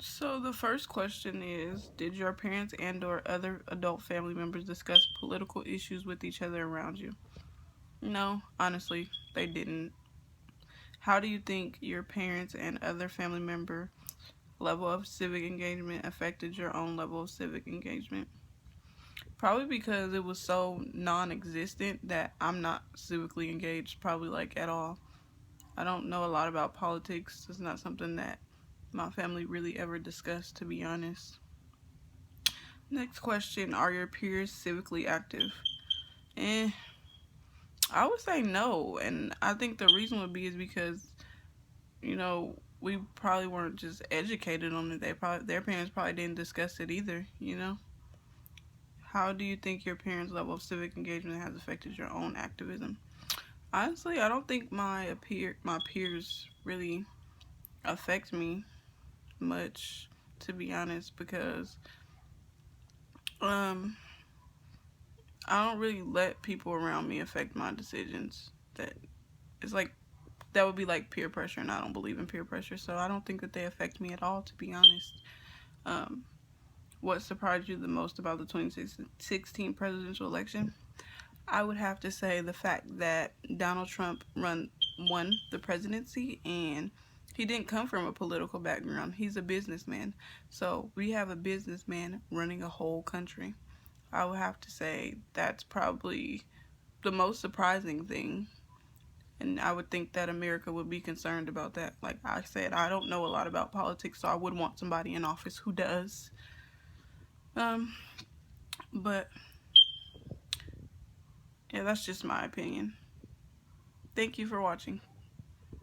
So the first question is, did your parents and or other adult family members discuss political issues with each other around you? No, honestly, they didn't. How do you think your parents and other family member level of civic engagement affected your own level of civic engagement? Probably because it was so non-existent that I'm not civically engaged probably like at all. I don't know a lot about politics. It's not something that my family really ever discussed, to be honest. Next question, are your peers civically active? Eh, I would say no. And I think the reason would be is because, we probably weren't just educated on it. Their parents probably didn't discuss it either. How do you think your parents' level of civic engagement has affected your own activism? Honestly, I don't think my peers really affect me much, to be honest, because um I don't really let people around me affect my decisions. That it's like that would be like peer pressure, and I don't believe in peer pressure, so I don't think that they affect me at all, to be honest. Um, what surprised you the most about the 2016 presidential election? I would have to say the fact that Donald Trump won the presidency, and he didn't come from a political background. He's a businessman. So we have a businessman running a whole country. I would have to say that's probably the most surprising thing. And I would think that America would be concerned about that. Like I said, I don't know a lot about politics, so I would want somebody in office who does. Um, but yeah, that's just my opinion. Thank you for watching.